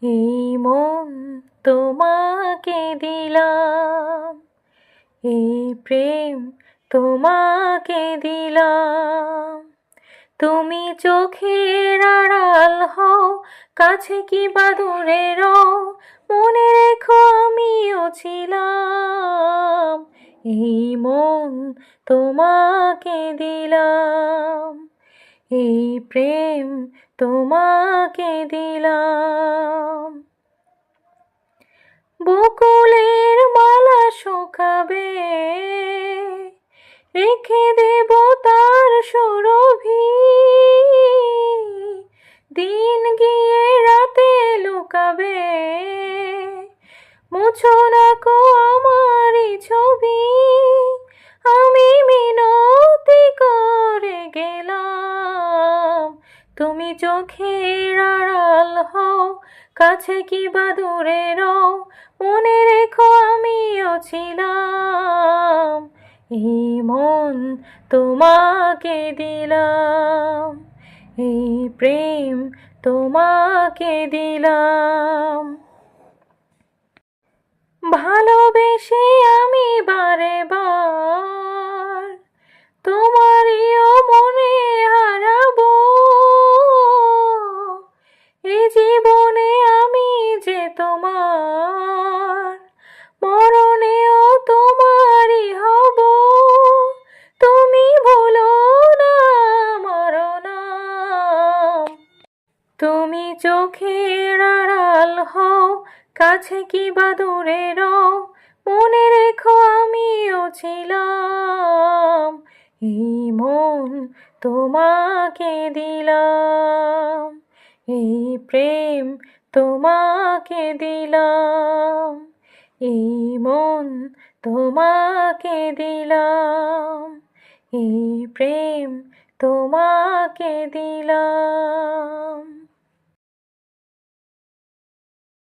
এই মন তোমাকে দিলাম, এই প্রেম তোমাকে দিলাম। তুমি চোখের আড়াল হও, কাছে কি বা দূরে রও, মনে রেখো আমিও ছিলাম। এই মন তোমাকে দিলাম, এই প্রেম তোমাকে দিলাম। বকুলের মালা শুকাবে, রেখে দেব তার সুরভি। দিন গিয়ে রাতে লুকাবে, মুছো না কো আমারই ছবি। আমি মিনতি করে গেলাম, তুমি চোখের আড়াল হও, কাছে কি বা দূরে রও, মনে রেখো আমিও ছিলাম। এই মন তোমাকে দিলাম, এই প্রেম তোমাকে দিলাম। ভালোবেসে আমি বারে বার তোমারইও মনে হারাবো। এ জীবনে আমি যে তোমার, মরণেও তোমারই হব। তুমি ভুলো না আমার নাম, তুমি চোখের আড়াল হও, কাছে কি বা দূরে রও, মনে রেখো আমিও ছিলাম। এই মন তোমাকে দিলাম, এই প্রেম তোমাকে দিলাম। এই মন তোমাকে দিলাম, এই প্রেম তোমাকে দিলাম।